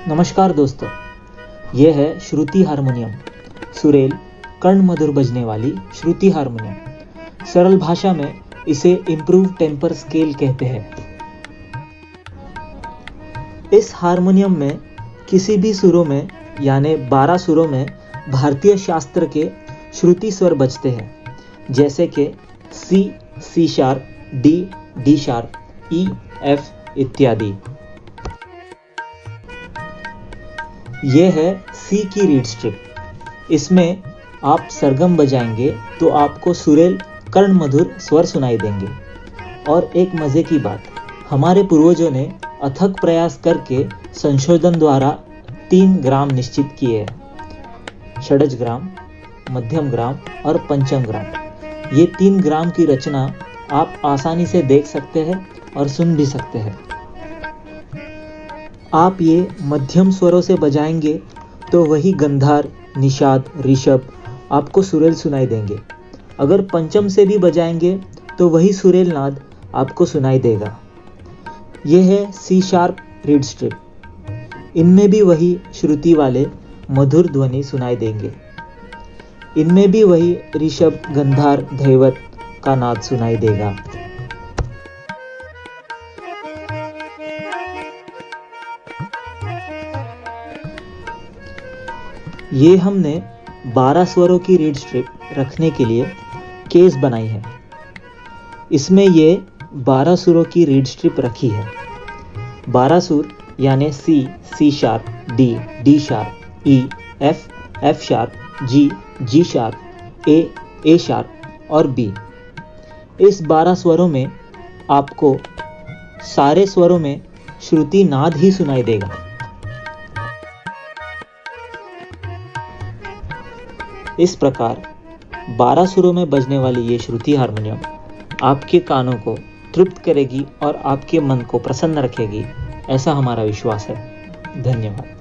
नमस्कार दोस्तों, ये है श्रुति हारमोनियम, सुरेल कर्ण मधुर बजने वाली श्रुति हारमोनियम। सरल भाषा में इसे इम्प्रूव टेम्पर स्केल कहते हैं। इस हारमोनियम में किसी भी सुरों में यानी 12 सुरों में भारतीय शास्त्र के श्रुति स्वर बजते हैं, जैसे कि C, C sharp, D, D sharp, E, F इत्यादि। ये है सी की रीड स्ट्रिप। इसमें आप सरगम बजाएंगे तो आपको सुरेल कर्ण मधुर स्वर सुनाई देंगे। और एक मज़े की बात, हमारे पूर्वजों ने अथक प्रयास करके संशोधन द्वारा 3 ग्राम निश्चित किए हैं: षडज ग्राम, मध्यम ग्राम और पंचम ग्राम। ये 3 ग्राम की रचना आप आसानी से देख सकते हैं और सुन भी सकते हैं। आप ये मध्यम स्वरों से बजाएंगे तो वही गंधार, निषाद, ऋषभ आपको सुरेल सुनाई देंगे। अगर पंचम से भी बजाएंगे तो वही सुरेल नाद आपको सुनाई देगा। ये है सी शार्प रीड स्ट्रिप। इनमें भी वही श्रुति वाले मधुर ध्वनि सुनाई देंगे। इनमें भी वही ऋषभ, गंधार, धैवत का नाद सुनाई देगा। ये हमने 12 स्वरों की रीड स्ट्रिप रखने के लिए केस बनाई है। इसमें ये 12 सुरों की रीड स्ट्रिप रखी है। 12 सुर यानी C, C sharp, D, D sharp, E, F sharp, G, G sharp, A sharp और बी। इस 12 स्वरों में आपको सारे स्वरों में श्रुति नाद ही सुनाई देगा। इस प्रकार 12 सुरों में बजने वाली ये श्रुति हारमोनियम आपके कानों को तृप्त करेगी और आपके मन को प्रसन्न रखेगी, ऐसा हमारा विश्वास है। धन्यवाद।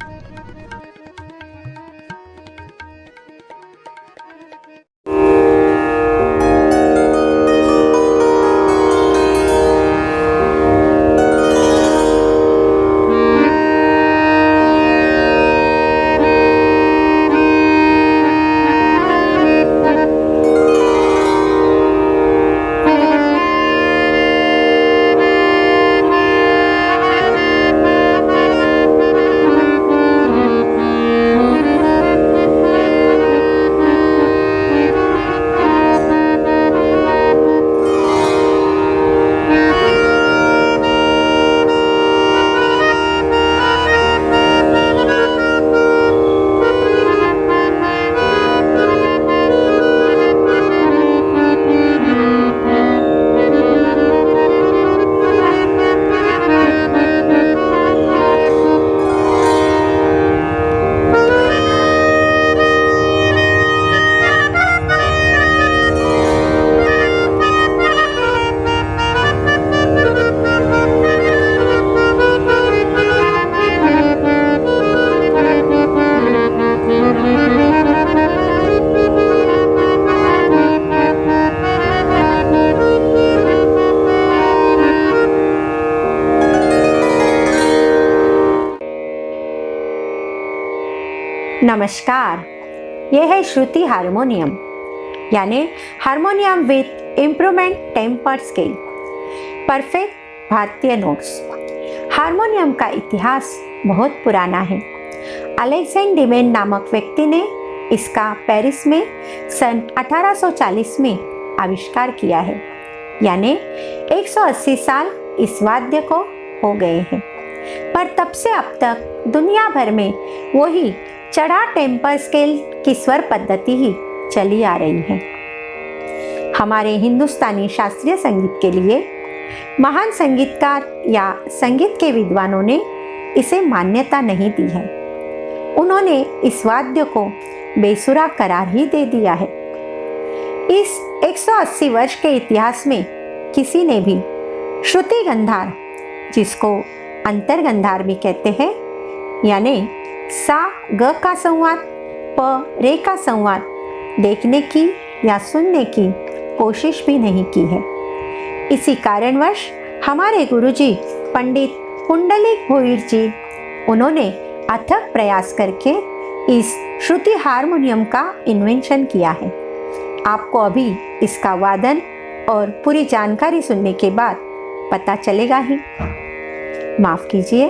नमस्कार, यह है श्रुति हारमोनियम यानी harmonium with improvement temper scale, perfect भारतीय नोट्स। हारमोनियम का इतिहास बहुत पुराना है। अलेक्जेंडर डिमेन नामक व्यक्ति ने इसका पेरिस में सन 1840 में आविष्कार किया है, यानी 180 साल इस वाद्य को हो गए हैं। पर तब से अब तक दुनिया भर में वही चढ़ा टेम्पर स्केल की स्वर पद्धति ही चली आ रही है। हमारे हिंदुस्तानी शास्त्रीय संगीत के लिए महान संगीतकार या संगीत के विद्वानों ने इसे मान्यता नहीं दी है। उन्होंने इस वाद्य को बेसुरा करार ही दे दिया है। इस 180 वर्ष के इतिहास में किसी ने भी श्रुति गंधार, जिसको अंतर गंधार भी कहते हैं, यानी सा ग का संवाद, प रे का संवाद देखने की या सुनने की कोशिश भी नहीं की है। इसी कारणवश हमारे गुरुजी पंडित पुंडलिक भोईर जी, उन्होंने अथक प्रयास करके इस श्रुति हारमोनियम का इन्वेंशन किया है। आपको अभी इसका वादन और पूरी जानकारी सुनने के बाद पता चलेगा ही। माफ कीजिए,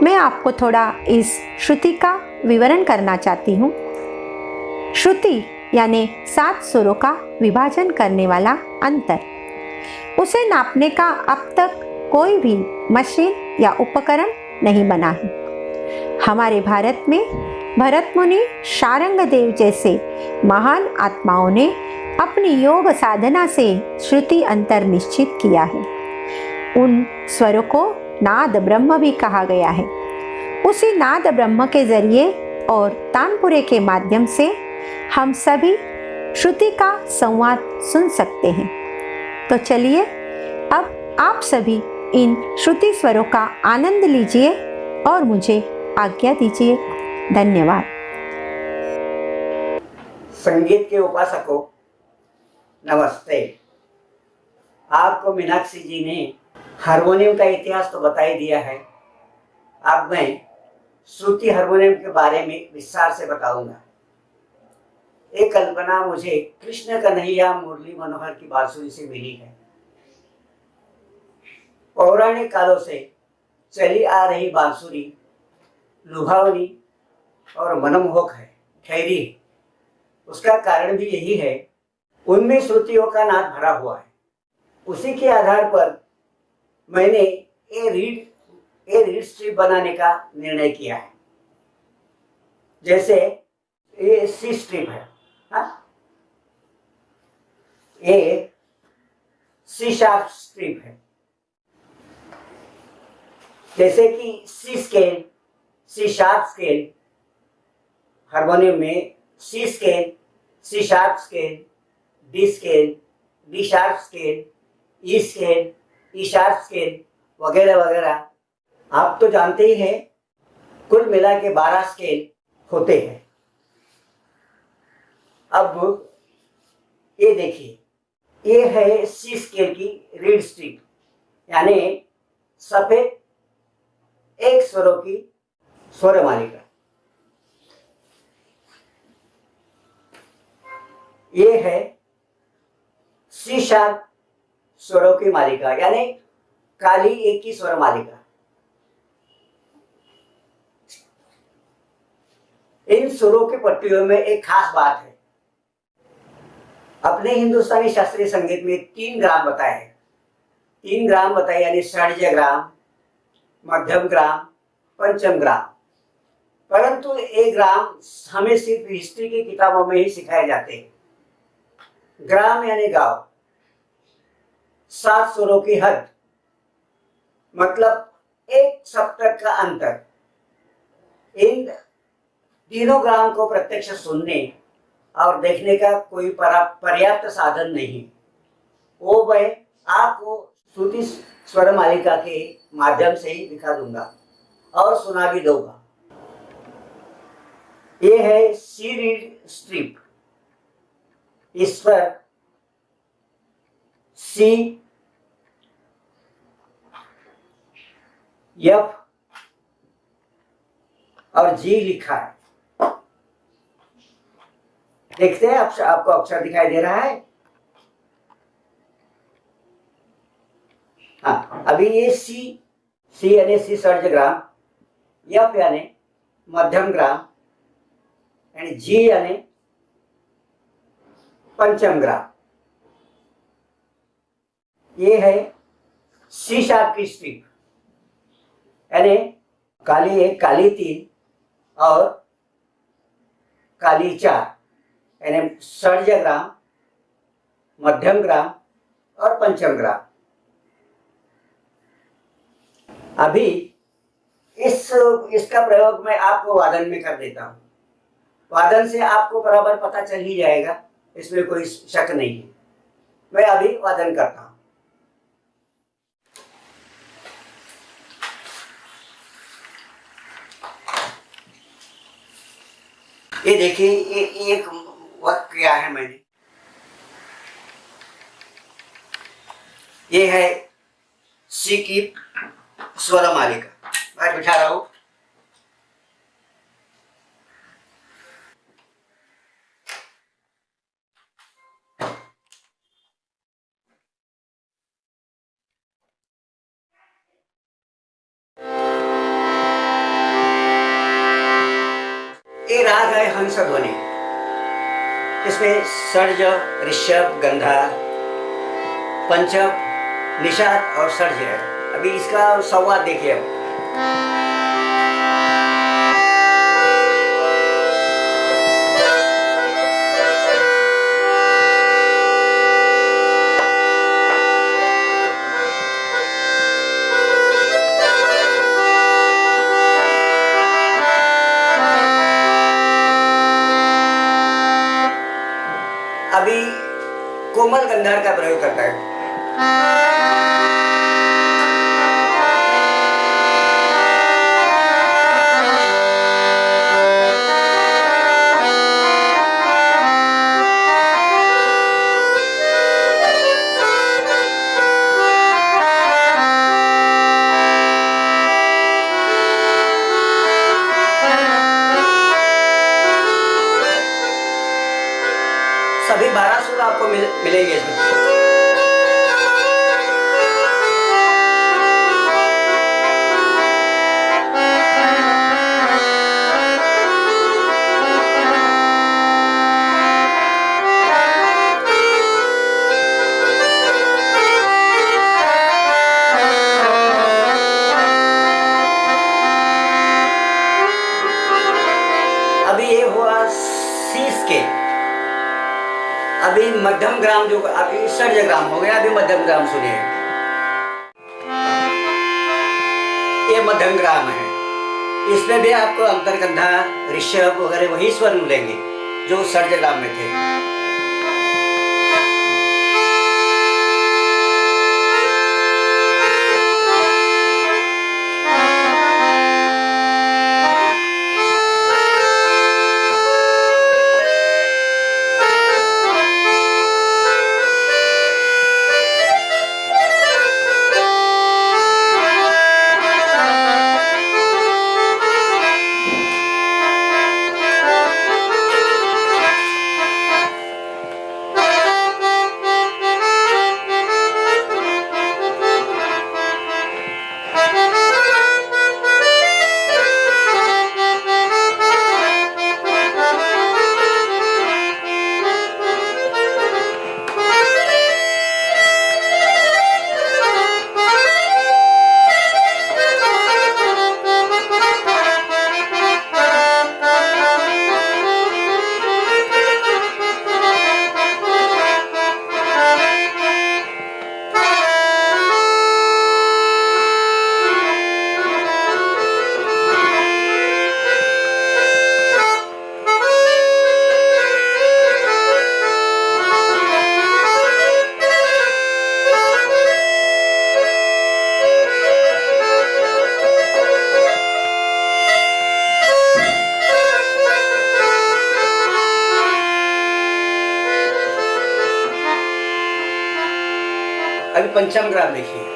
मैं आपको थोड़ा इस श्रुति का विवरण करना चाहती हूँ। श्रुति यानी 7 सुरों का विभाजन करने वाला अंतर। उसे नापने का अब तक कोई भी मशीन या उपकरण नहीं बना है। हमारे भारत में भरत मुनि, शारंग देव जैसे महान आत्माओं ने अपनी योग साधना से श्रुति अंतर निश्चित किया है। उन स्वरों को नाद ब्रह्म भी कहा गया है। उसी नाद ब्रह्म के जरिए और तानपुरे के माध्यम से हम सभी श्रुति का संवाद सुन सकते हैं। तो चलिए अब आप सभी इन श्रुति स्वरों का आनंद लीजिए और मुझे आज्ञा दीजिए। धन्यवाद। संगीत के उपासकों, नमस्ते। आपको मीनाक्षी जी ने हारमोनियम का इतिहास तो बता ही दिया है। अब मैं श्रुति हारमोनियम के बारे में विस्तार से बताऊंगा। एक कल्पना मुझे कृष्ण कन्हैया मुरली मनोहर की बांसुरी से मिली है। पौराणिक कालों से चली आ रही बांसुरी लुभावनी और मनमोहक है, ठहरी है। उसका कारण भी यही है, उनमें श्रुतियों का नाद भरा हुआ है। उसी के आधार पर मैंने ये रीड स्ट्रिप बनाने का निर्णय किया है। जैसे ये सी स्ट्रिप है, ये सी शार्प स्ट्रिप है। जैसे कि C scale, C sharp scale, harmonium में C scale, C sharp scale, D scale, D sharp scale, E scale, E sharp scale वगैरह वगैरह आप तो जानते ही हैं। कुल मिला के 12 स्केल होते हैं। अब ये देखिए, ये है सी स्केल की रीड स्ट्रिप, यानी सफेद एक स्वरों की स्वर मालिका। ये है सी शार्प स्वरों की मालिका, यानी काली एक की स्वर मालिका। इन सुरों की पट्टियों में एक खास बात है। अपने हिंदुस्तानी शास्त्रीय संगीत में 3 ग्राम बताए हैं। 3 ग्राम बताए, यानी षड्ज ग्राम, मध्यम ग्राम, पंचम ग्राम। परंतु ये ग्राम हमें सिर्फ हिस्ट्री की किताबों में ही सिखाए जाते हैं। ग्राम यानी गांव, 7 सुरों की हद, मतलब एक सप्तक का अंतर। इन तीनों ग्राम को प्रत्यक्ष सुनने और देखने का कोई पर्याप्त साधन नहीं। वो मैं आपको श्रुति स्वर मालिका के माध्यम से ही दिखा दूंगा और सुना भी दूंगा। ये है सी रीड स्ट्रिप। इस पर सी, एफ और जी लिखा है। देखते हैं, आपको अक्षर दिखाई दे रहा है। हाँ, अभी ये सी यानी सी षड्ज ग्राम, एफ यानी मध्यम ग्राम, यानी जी यानी पंचम ग्राम। ये है सी शार्प की स्ट्रिप, यानी काली 1, काली 3 और काली 4, यानी षड्ज ग्राम, मध्यम ग्राम और पंचम ग्राम। अभी इसका प्रयोग मैं आपको वादन में कर देता हूँ। वादन से आपको बराबर पता चल ही जाएगा, इसमें कोई शक नहीं है। मैं अभी वादन करता हूँ। ये देखिए, ये एक वर्क किया है मैंने। ये है सी की स्वर मालिका। मैं बिठा रहा हूं। ये राग है हंस ध्वनि। इसमें सर्ज, ऋषभ, गंधा, पंचम, निषाद और सर्ज है। अभी इसका संवाद देखिए अब। अभी कोमल गंधार का प्रयोग करता है। सभी 12 सुर आपको मिलेंगे इसमें। अभी ये हुआ शीश के। अभी मध्यम ग्राम जो अभी सर्ज ग्राम हो गया, अभी मध्यम ग्राम सुनिए। ये मध्यम ग्राम है। इसमें भी आपको अंतरगंधा, ऋषभ वगैरह वही स्वर मिलेंगे जो सर्ज ग्राम में थे। अभी पंचम ग्राम देखिए।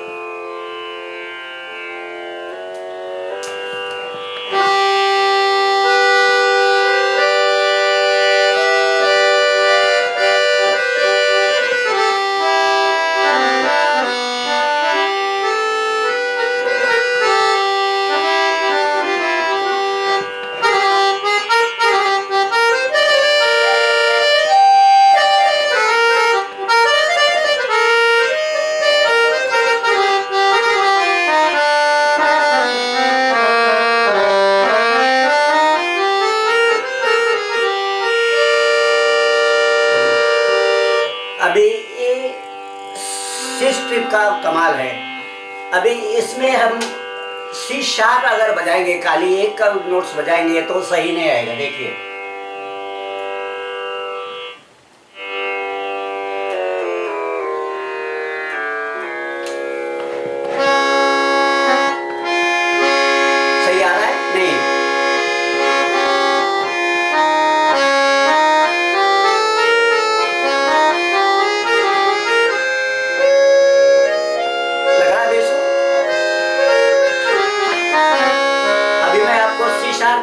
अभी ये सी स्ट्रिप का कमाल है। अभी इसमें हम सी शार्प अगर बजाएंगे, खाली एक का नोट्स बजाएंगे तो सही नहीं आएगा। देखिए सही आ रहा है नहीं?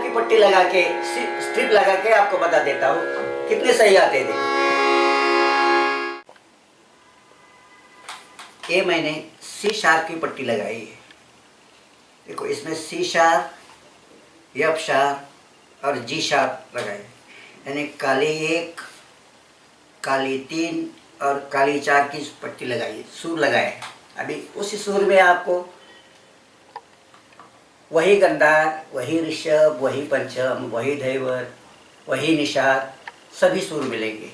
की पट्टी लगा के, स्ट्रिप लगा के आपको बता देता हूँ कितने सही आते हैं। देखो ये मैंने सी शार्प की पट्टी लगाई है। देखो इसमें सी शार्प, एफ शार्प, और G7 लगाए, यानी काली 1, काली 3 और काली 4 की पट्टी लगाई, सुर लगाए। अभी उस सुर में आपको वही गंधार, वही ऋषभ, वही पंचम, वही धैवत, वही निषाद, सभी सुर मिलेंगे।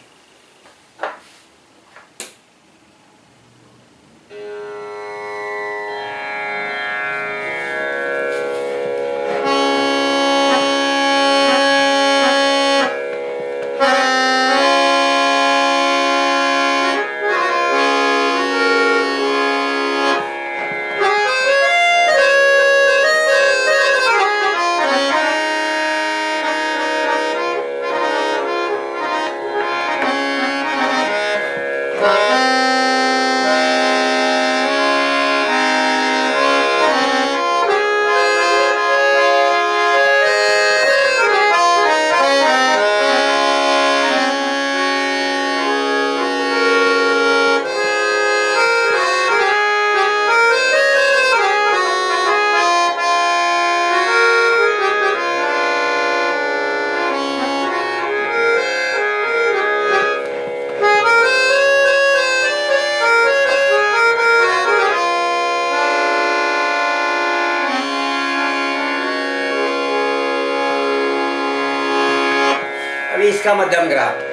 अभी इसका मध्यम ग्राफ।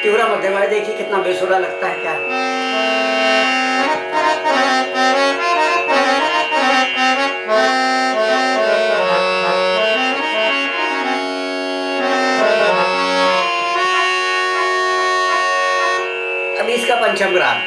तीव्र मध्यम है, देखिए कितना बेसुरा लगता है क्या। अभी इसका पंचम ग्राम।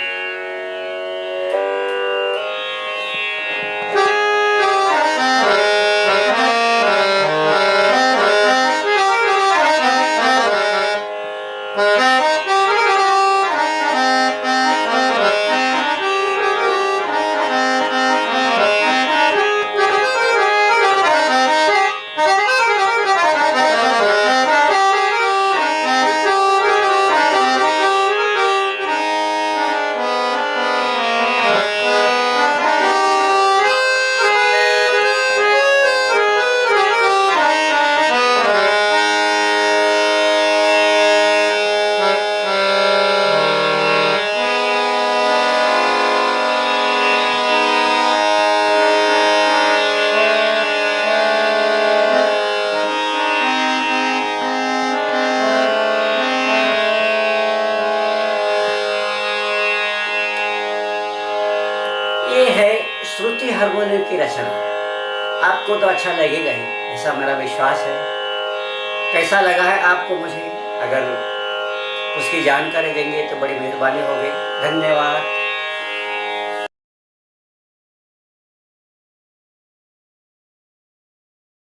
ये है श्रुति हारमोनियम की रचना। आपको तो अच्छा लगेगा ही, ऐसा मेरा विश्वास है। कैसा लगा है आपको मुझे अगर उसकी जानकारी देंगे तो बड़ी मेहरबानी होगी। धन्यवाद।